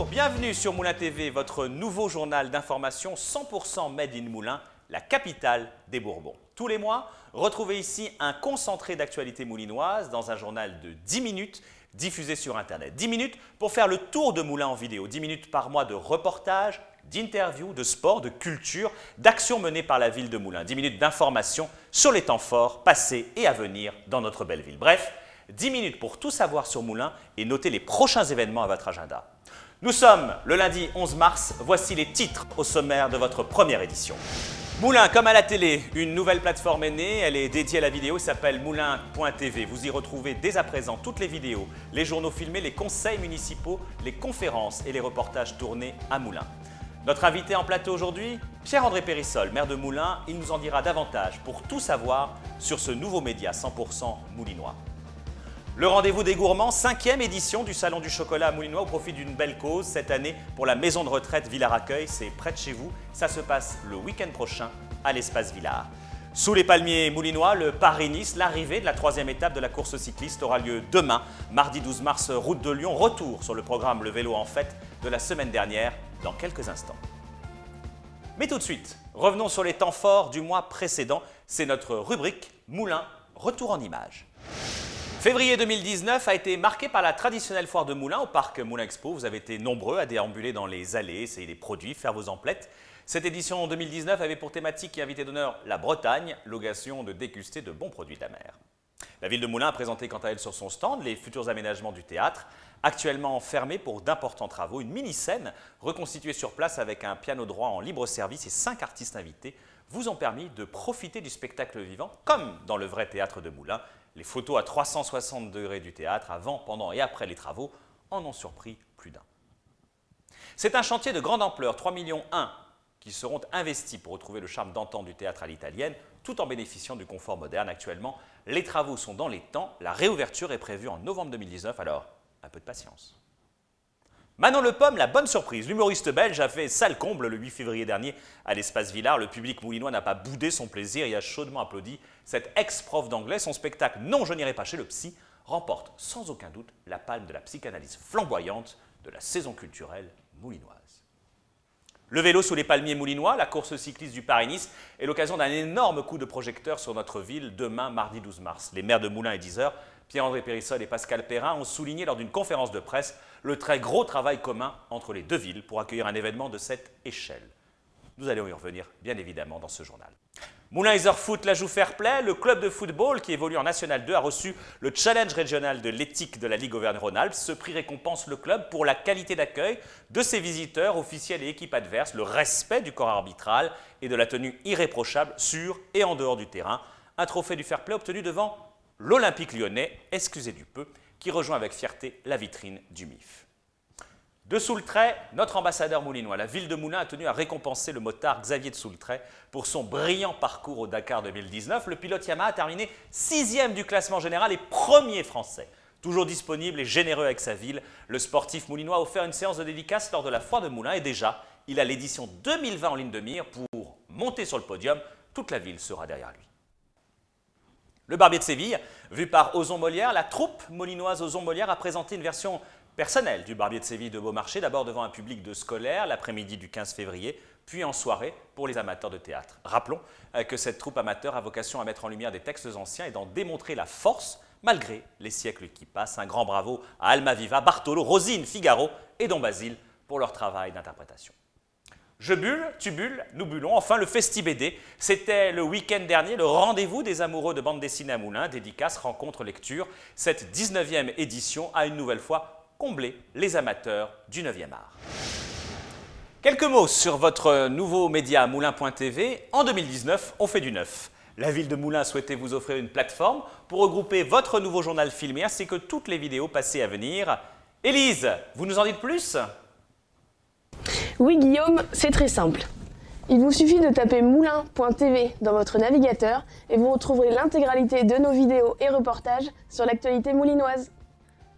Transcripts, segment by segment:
Bonjour, bienvenue sur Moulin TV, votre nouveau journal d'information 100% Made in Moulins, la capitale des Bourbons. Tous les mois, retrouvez ici un concentré d'actualité moulinoise dans un journal de 10 minutes diffusé sur Internet. 10 minutes pour faire le tour de Moulins en vidéo, 10 minutes par mois de reportages, d'interviews, de sport, de culture, d'actions menées par la ville de Moulins. 10 minutes d'information sur les temps forts, passés et à venir dans notre belle ville. Bref, 10 minutes pour tout savoir sur Moulins et noter les prochains événements à votre agenda. Nous sommes le lundi 11 mars, voici les titres au sommaire de votre première édition. Moulins, comme à la télé, une nouvelle plateforme est née, elle est dédiée à la vidéo, s'appelle moulins.tv. Vous y retrouvez dès à présent toutes les vidéos, les journaux filmés, les conseils municipaux, les conférences et les reportages tournés à Moulins. Notre invité en plateau aujourd'hui, Pierre-André Périssol, maire de Moulins, il nous en dira davantage pour tout savoir sur ce nouveau média 100% moulinois. Le rendez-vous des gourmands, 5e édition du Salon du chocolat à Moulinois au profit d'une belle cause cette année pour la maison de retraite Villars-Accueil. C'est près de chez vous, ça se passe le week-end prochain à l'espace Villars. Sous les palmiers moulinois, le Paris-Nice, l'arrivée de la 3e étape de la course cycliste aura lieu demain, mardi 12 mars, route de Lyon. Retour sur le programme Le Vélo en Fête de la semaine dernière dans quelques instants. Mais tout de suite, revenons sur les temps forts du mois précédent. C'est notre rubrique Moulins, retour en images. Février 2019 a été marqué par la traditionnelle foire de Moulins au parc Moulins Expo. Vous avez été nombreux à déambuler dans les allées, essayer des produits, faire vos emplettes. Cette édition 2019 avait pour thématique et invité d'honneur la Bretagne, l'occasion de déguster de bons produits de la mer. La ville de Moulins a présenté quant à elle sur son stand les futurs aménagements du théâtre, actuellement fermé pour d'importants travaux. Une mini-scène reconstituée sur place avec un piano droit en libre service et 5 artistes invités vous ont permis de profiter du spectacle vivant comme dans le vrai théâtre de Moulins. Les photos à 360 degrés du théâtre, avant, pendant et après les travaux, en ont surpris plus d'un. C'est un chantier de grande ampleur, 3,1 millions qui seront investis pour retrouver le charme d'antan du théâtre à l'italienne, tout en bénéficiant du confort moderne. Actuellement, les travaux sont dans les temps, la réouverture est prévue en novembre 2019, alors un peu de patience. Manon Le Pomme, la bonne surprise. L'humoriste belge a fait sale comble le 8 février dernier à l'espace Villars. Le public moulinois n'a pas boudé son plaisir et a chaudement applaudi cette ex-prof d'anglais. Son spectacle « Non, je n'irai pas chez le psy » remporte sans aucun doute la palme de la psychanalyse flamboyante de la saison culturelle moulinoise. Le vélo sous les palmiers moulinois, la course cycliste du Paris-Nice est l'occasion d'un énorme coup de projecteur sur notre ville demain, mardi 12 mars. Les maires de Moulins et d'Yzeure, Pierre-André Périssol et Pascal Perrin, ont souligné lors d'une conférence de presse le très gros travail commun entre les deux villes pour accueillir un événement de cette échelle. Nous allons y revenir, bien évidemment, dans ce journal. Moulins Yzeure Foot la joue fair play. Le club de football qui évolue en National 2 a reçu le challenge régional de l'éthique de la Ligue Auvergne-Rhône-Alpes. Ce prix récompense le club pour la qualité d'accueil de ses visiteurs, officiels et équipes adverses, le respect du corps arbitral et de la tenue irréprochable sur et en dehors du terrain. Un trophée du fair play obtenu devant l'Olympique lyonnais, excusez du peu, qui rejoint avec fierté la vitrine du MIF. De Soultray, notre ambassadeur moulinois, la ville de Moulins a tenu à récompenser le motard Xavier de Soultray pour son brillant parcours au Dakar 2019. Le pilote Yamaha a terminé 6e du classement général et 1er français. Toujours disponible et généreux avec sa ville, le sportif moulinois a offert une séance de dédicace lors de la foire de Moulins et déjà, il a l'édition 2020 en ligne de mire pour monter sur le podium. Toute la ville sera derrière lui. Le Barbier de Séville, vu par Ozon Molière, la troupe moulinoise Ozon Molière a présenté une version personnelle du Barbier de Séville de Beaumarchais, d'abord devant un public de scolaires l'après-midi du 15 février, puis en soirée pour les amateurs de théâtre. Rappelons que cette troupe amateur a vocation à mettre en lumière des textes anciens et d'en démontrer la force malgré les siècles qui passent. Un grand bravo à Almaviva, Bartolo, Rosine, Figaro et Don Basile pour leur travail d'interprétation. Je bulle, tu bulles, nous bullons. Enfin, le Festi-BD, c'était le week-end dernier, le rendez-vous des amoureux de bande dessinée à Moulins, dédicace, rencontre, lecture. Cette 19e édition a une nouvelle fois comblé les amateurs du 9e art. Quelques mots sur votre nouveau média moulins.tv. En 2019, on fait du neuf. La ville de Moulins souhaitait vous offrir une plateforme pour regrouper votre nouveau journal filmé ainsi que toutes les vidéos passées à venir. Élise, vous nous en dites plus ? Oui Guillaume, c'est très simple. Il vous suffit de taper moulins.tv dans votre navigateur et vous retrouverez l'intégralité de nos vidéos et reportages sur l'actualité moulinoise.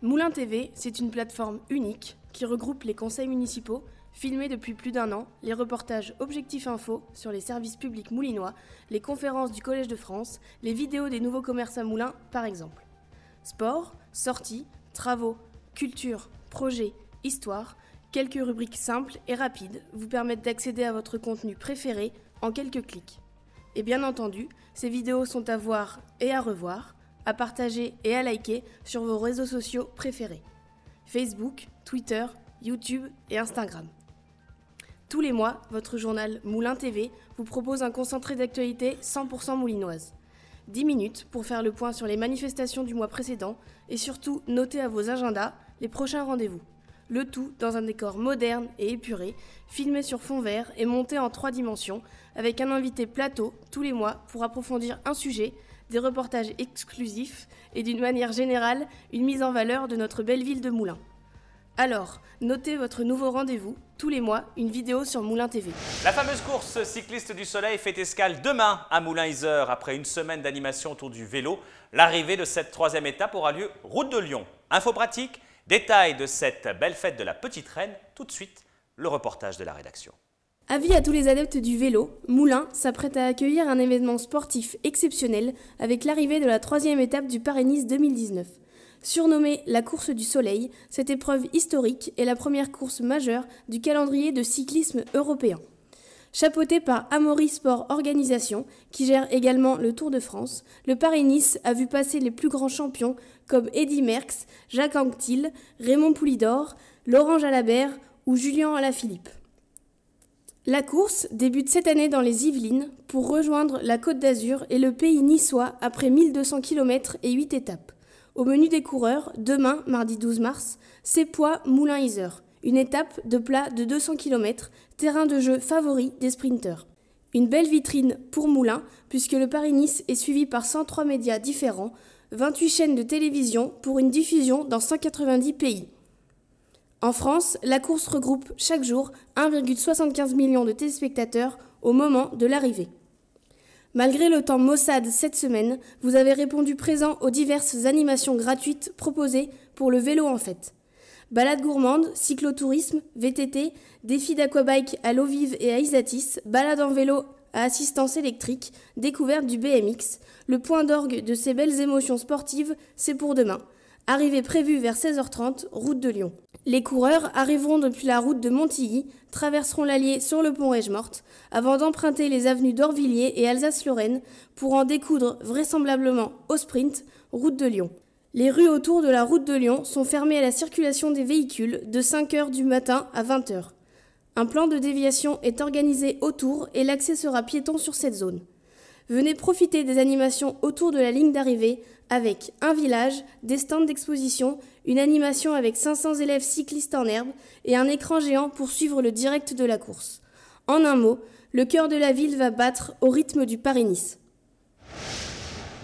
Moulins TV, c'est une plateforme unique qui regroupe les conseils municipaux, filmés depuis plus d'1 an, les reportages Objectif Info sur les services publics moulinois, les conférences du Collège de France, les vidéos des nouveaux commerces à Moulins par exemple. Sport, sorties, travaux, culture, projets, histoire, Quelques rubriques simples et rapides vous permettent d'accéder à votre contenu préféré en quelques clics. Et bien entendu, ces vidéos sont à voir et à revoir, à partager et à liker sur vos réseaux sociaux préférés. Facebook, Twitter, YouTube et Instagram. Tous les mois, votre journal Moulin TV vous propose un concentré d'actualité 100% moulinoise. 10 minutes pour faire le point sur les manifestations du mois précédent et surtout noter à vos agendas les prochains rendez-vous. Le tout dans un décor moderne et épuré, filmé sur fond vert et monté en 3 dimensions, avec un invité plateau tous les mois pour approfondir un sujet, des reportages exclusifs et d'une manière générale, une mise en valeur de notre belle ville de Moulins. Alors, notez votre nouveau rendez-vous, tous les mois, une vidéo sur Moulin TV. La fameuse course cycliste du soleil fait escale demain à Moulins-Yzeure. Après une semaine d'animation autour du vélo, l'arrivée de cette 3e étape aura lieu route de Lyon. Info pratique, détail de cette belle fête de la Petite Reine, tout de suite, le reportage de la rédaction. Avis à tous les adeptes du vélo, Moulins s'apprête à accueillir un événement sportif exceptionnel avec l'arrivée de la 3e étape du Paris-Nice 2019. Surnommée la course du soleil, cette épreuve historique est la première course majeure du calendrier de cyclisme européen. Chapeauté par Amaury Sport Organisation, qui gère également le Tour de France, le Paris-Nice a vu passer les plus grands champions comme Eddy Merckx, Jacques Anquetil, Raymond Poulidor, Laurent Jalabert ou Julien Alaphilippe. La course débute cette année dans les Yvelines pour rejoindre la Côte d'Azur et le pays niçois après 1200 km et 8 étapes. Au menu des coureurs, demain, mardi 12 mars, Sépois Moulins-Yzeure, une étape de plat de 200 km, terrain de jeu favori des sprinteurs. Une belle vitrine pour Moulins, puisque le Paris-Nice est suivi par 103 médias différents, 28 chaînes de télévision pour une diffusion dans 190 pays. En France, la course regroupe chaque jour 1,75 million de téléspectateurs au moment de l'arrivée. Malgré le temps maussade cette semaine, vous avez répondu présent aux diverses animations gratuites proposées pour le vélo en fête. Balades gourmandes, cyclotourisme, VTT, défis d'aquabike à l'eau vive et à Isatis, balades en vélo à assistance électrique, découverte du BMX. Le point d'orgue de ces belles émotions sportives, c'est pour demain. Arrivée prévue vers 16h30, route de Lyon. Les coureurs arriveront depuis la route de Montilly, traverseront l'Allier sur le pont Aige-Morte, avant d'emprunter les avenues d'Orvilliers et Alsace-Lorraine pour en découdre vraisemblablement au sprint, route de Lyon. Les rues autour de la route de Lyon sont fermées à la circulation des véhicules de 5h du matin à 20h. Un plan de déviation est organisé autour et l'accès sera piéton sur cette zone. Venez profiter des animations autour de la ligne d'arrivée avec un village, des stands d'exposition, une animation avec 500 élèves cyclistes en herbe et un écran géant pour suivre le direct de la course. En un mot, le cœur de la ville va battre au rythme du Paris-Nice.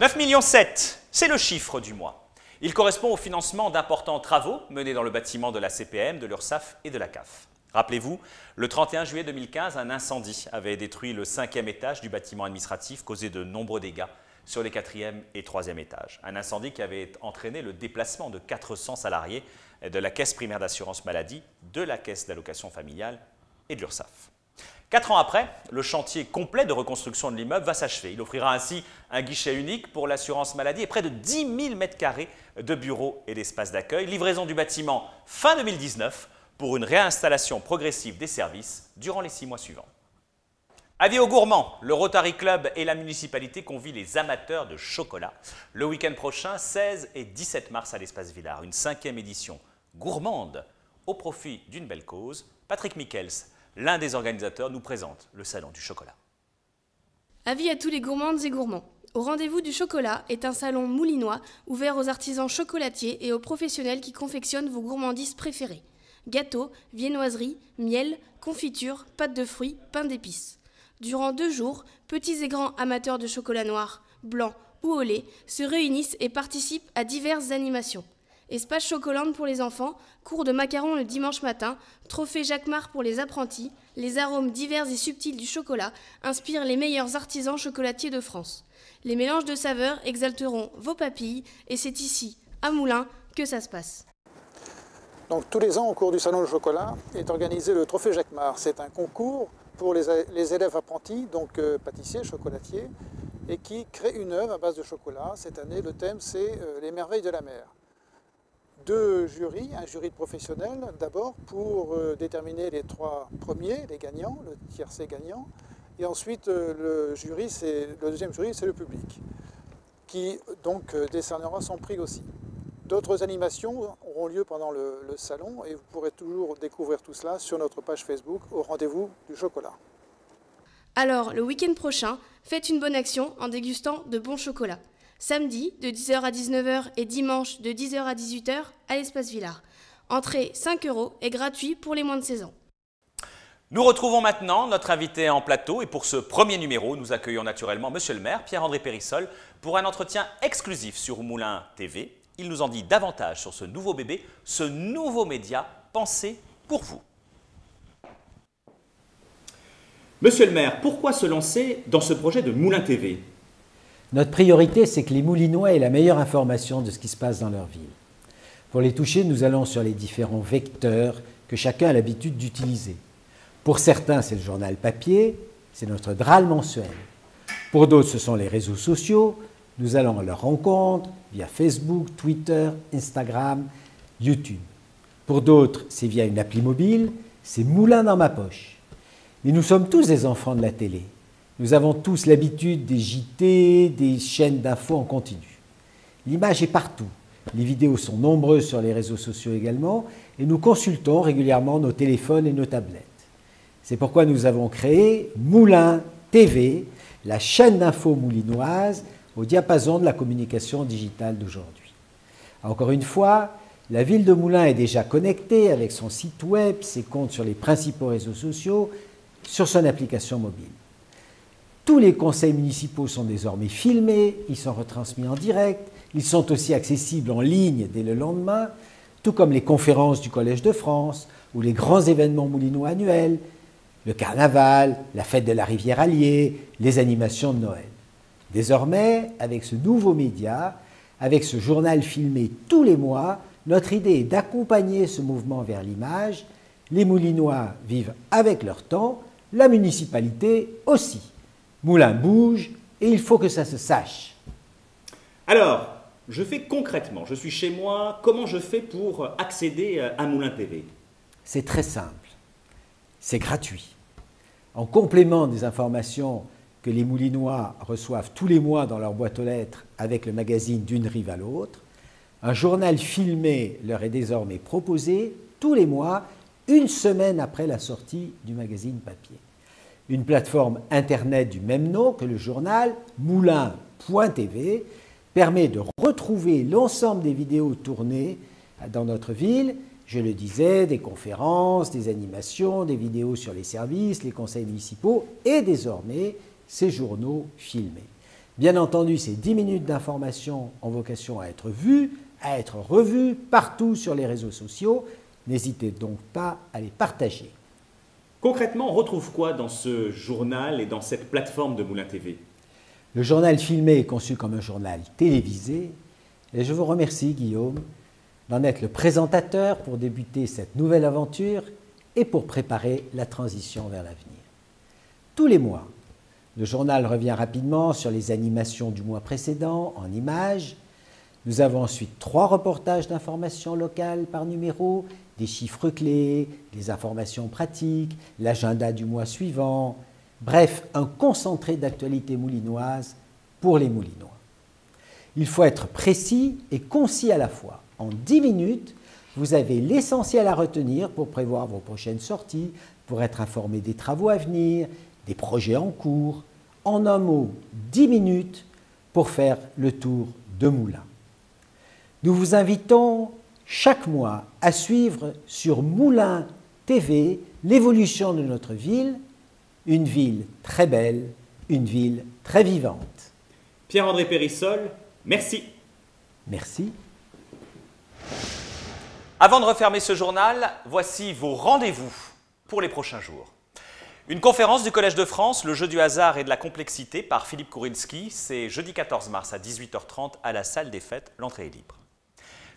9,7 millions, c'est le chiffre du mois. Il correspond au financement d'importants travaux menés dans le bâtiment de la CPM, de l'URSSAF et de la CAF. Rappelez-vous, le 31 juillet 2015, un incendie avait détruit le 5e étage du bâtiment administratif, causé de nombreux dégâts sur les 4e et 3e étages. Un incendie qui avait entraîné le déplacement de 400 salariés de la Caisse primaire d'assurance maladie, de la Caisse d'allocation familiale et de l'URSSAF. 4 ans après, le chantier complet de reconstruction de l'immeuble va s'achever. Il offrira ainsi un guichet unique pour l'assurance maladie et près de 10 000 m² de bureaux et d'espaces d'accueil. Livraison du bâtiment fin 2019 pour une réinstallation progressive des services durant les 6 mois suivants. Avis aux gourmands, le Rotary Club et la municipalité convient les amateurs de chocolat le week-end prochain, 16 et 17 mars à l'Espace Villard. Une 5e édition gourmande au profit d'une belle cause. Patrick Michels, l'un des organisateurs, nous présente le Salon du chocolat. Avis à tous les gourmandes et gourmands. Au rendez-vous du chocolat est un salon moulinois ouvert aux artisans chocolatiers et aux professionnels qui confectionnent vos gourmandises préférées. Gâteaux, viennoiseries, miel, confitures, pâtes de fruits, pain d'épices. Durant 2 jours, petits et grands amateurs de chocolat noir, blanc ou au lait se réunissent et participent à diverses animations. Espace Chocolande pour les enfants, cours de macarons le dimanche matin, trophée Jacquemart pour les apprentis, les arômes divers et subtils du chocolat inspirent les meilleurs artisans chocolatiers de France. Les mélanges de saveurs exalteront vos papilles et c'est ici, à Moulins, que ça se passe. Donc tous les ans, au cours du Salon du chocolat, est organisé le trophée Jacquemart. C'est un concours pour les élèves apprentis, donc pâtissiers, chocolatiers, et qui créent une œuvre à base de chocolat. Cette année, le thème, c'est les merveilles de la mer. 2 jurys, un jury de professionnels d'abord pour déterminer les 3 premiers, les gagnants, le tiercé gagnant. Et ensuite, le deuxième jury, c'est le public, qui donc décernera son prix aussi. D'autres animations auront lieu pendant le salon et vous pourrez toujours découvrir tout cela sur notre page Facebook au rendez-vous du chocolat. Alors, le week-end prochain, faites une bonne action en dégustant de bons chocolats. Samedi, de 10h à 19h et dimanche, de 10h à 18h, à l'Espace Villard. Entrée 5 € et gratuit pour les moins de 16 ans. Nous retrouvons maintenant notre invité en plateau et pour ce premier numéro, nous accueillons naturellement Monsieur le maire, Pierre-André Périssol, pour un entretien exclusif sur Moulin TV. Il nous en dit davantage sur ce nouveau bébé, ce nouveau média pensé pour vous. Monsieur le maire, pourquoi se lancer dans ce projet de Moulin TV? Notre priorité, c'est que les Moulinois aient la meilleure information de ce qui se passe dans leur ville. Pour les toucher, nous allons sur les différents vecteurs que chacun a l'habitude d'utiliser. Pour certains, c'est le journal papier, c'est notre Draal mensuel. Pour d'autres, ce sont les réseaux sociaux. Nous allons à leur rencontre via Facebook, Twitter, Instagram, YouTube. Pour d'autres, c'est via une appli mobile, c'est Moulin dans ma poche. Et nous sommes tous des enfants de la télé. Nous avons tous l'habitude des JT, des chaînes d'infos en continu. L'image est partout. Les vidéos sont nombreuses sur les réseaux sociaux également et nous consultons régulièrement nos téléphones et nos tablettes. C'est pourquoi nous avons créé Moulin TV, la chaîne d'infos moulinoise au diapason de la communication digitale d'aujourd'hui. Encore une fois, la ville de Moulins est déjà connectée avec son site web, ses comptes sur les principaux réseaux sociaux, sur son application mobile. Tous les conseils municipaux sont désormais filmés, ils sont retransmis en direct, ils sont aussi accessibles en ligne dès le lendemain, tout comme les conférences du Collège de France ou les grands événements moulinois annuels, le carnaval, la fête de la rivière Allier, les animations de Noël. Désormais, avec ce nouveau média, avec ce journal filmé tous les mois, notre idée est d'accompagner ce mouvement vers l'image. Les Moulinois vivent avec leur temps, la municipalité aussi. Moulins bouge et il faut que ça se sache. Alors, je fais concrètement, je suis chez moi, comment je fais pour accéder à Moulin TV? C'est très simple, c'est gratuit. En complément des informations que les Moulinois reçoivent tous les mois dans leur boîte aux lettres avec le magazine D'une rive à l'autre, un journal filmé leur est désormais proposé tous les mois, une semaine après la sortie du magazine papier. Une plateforme internet du même nom que le journal, moulin.tv, permet de retrouver l'ensemble des vidéos tournées dans notre ville. Je le disais, des conférences, des animations, des vidéos sur les services, les conseils municipaux et désormais ces journaux filmés. Bien entendu, ces 10 minutes d'information ont vocation à être vues, à être revues partout sur les réseaux sociaux. N'hésitez donc pas à les partager. Concrètement, on retrouve quoi dans ce journal et dans cette plateforme de Moulin TV? Le journal filmé est conçu comme un journal télévisé et je vous remercie, Guillaume, d'en être le présentateur pour débuter cette nouvelle aventure et pour préparer la transition vers l'avenir. Tous les mois, le journal revient rapidement sur les animations du mois précédent en images. Nous avons ensuite 3 reportages d'informations locales par numéro, des chiffres clés, des informations pratiques, l'agenda du mois suivant, bref, un concentré d'actualité moulinoise pour les Moulinois. Il faut être précis et concis à la fois. En 10 minutes, vous avez l'essentiel à retenir pour prévoir vos prochaines sorties, pour être informé des travaux à venir, des projets en cours. En un mot, 10 minutes pour faire le tour de Moulins. Nous vous invitons chaque mois à suivre sur Moulin TV l'évolution de notre ville, une ville très belle, une ville très vivante. Pierre-André Périssol, merci. Merci. Avant de refermer ce journal, voici vos rendez-vous pour les prochains jours. Une conférence du Collège de France, le jeu du hasard et de la complexité par Philippe Kourinski, c'est jeudi 14 mars à 18h30 à la salle des fêtes, l'entrée est libre.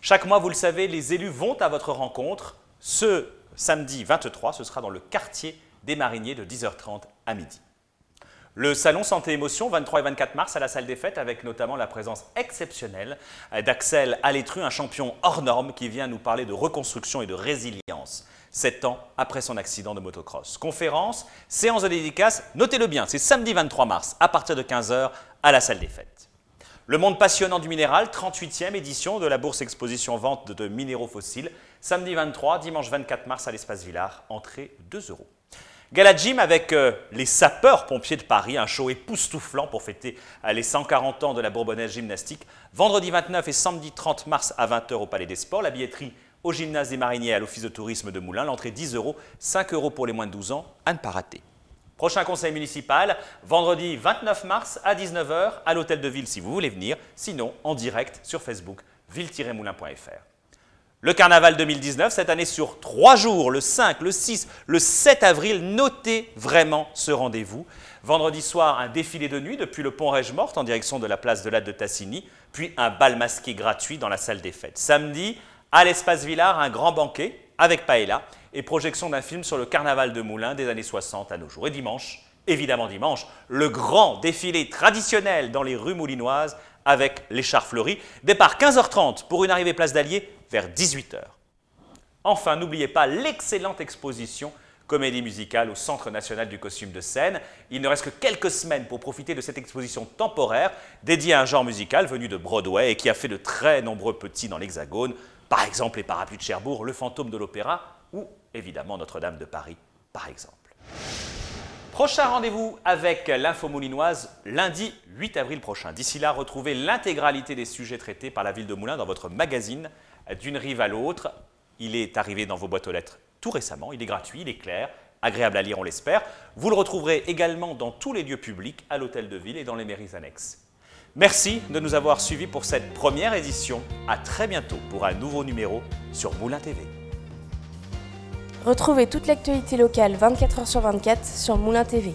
Chaque mois, vous le savez, les élus vont à votre rencontre. Ce samedi 23, ce sera dans le quartier des Mariniers de 10h30 à midi. Le salon Santé Émotion, 23 et 24 mars à la salle des fêtes, avec notamment la présence exceptionnelle d'Axel Alétru, un champion hors norme qui vient nous parler de reconstruction et de résilience, 7 ans après son accident de motocross. Conférence, séance de dédicace, notez-le bien, c'est samedi 23 mars à partir de 15 h à la salle des fêtes. Le monde passionnant du minéral, 38e édition de la bourse exposition vente de minéraux fossiles, samedi 23, dimanche 24 mars à l'Espace Villard, entrée 2 €. Gala Gym avec les sapeurs-pompiers de Paris, un show époustouflant pour fêter les 140 ans de la Bourbonnaise gymnastique. Vendredi 29 et samedi 30 mars à 20 h au Palais des Sports. La billetterie au Gymnase des Mariniers et à l'Office de tourisme de Moulins. L'entrée 10 €, 5 € pour les moins de 12 ans, à ne pas rater. Prochain conseil municipal, vendredi 29 mars à 19 h à l'Hôtel de Ville si vous voulez venir. Sinon, en direct sur Facebook, ville-moulin.fr. Le carnaval 2019, cette année sur 3 jours, le 5, le 6, le 7 avril, notez vraiment ce rendez-vous. Vendredi soir, un défilé de nuit depuis le pont Rège-Morte en direction de la place de l'Ade de Tassigny, puis un bal masqué gratuit dans la salle des fêtes. Samedi, à l'Espace Villard, un grand banquet avec paella et projection d'un film sur le carnaval de Moulins des années 60 à nos jours. Et dimanche, évidemment dimanche, le grand défilé traditionnel dans les rues moulinoises avec les chars fleuris. Départ 15 h 30 pour une arrivée place d'Allier vers 18 h. Enfin, n'oubliez pas l'excellente exposition Comédie musicale au Centre national du costume de scène. Il ne reste que quelques semaines pour profiter de cette exposition temporaire dédiée à un genre musical venu de Broadway et qui a fait de très nombreux petits dans l'Hexagone. Par exemple, les Parapluies de Cherbourg, le Fantôme de l'Opéra ou évidemment Notre-Dame de Paris, par exemple. Prochain rendez-vous avec l'info moulinoise lundi 8 avril prochain. D'ici là, retrouvez l'intégralité des sujets traités par la ville de Moulins dans votre magazine D'une rive à l'autre. Il est arrivé dans vos boîtes aux lettres tout récemment, il est gratuit, il est clair, agréable à lire, on l'espère. Vous le retrouverez également dans tous les lieux publics, à l'hôtel de ville et dans les mairies annexes. Merci de nous avoir suivis pour cette première édition. À très bientôt pour un nouveau numéro sur Moulins TV. Retrouvez toute l'actualité locale 24 h sur 24 sur Moulins TV.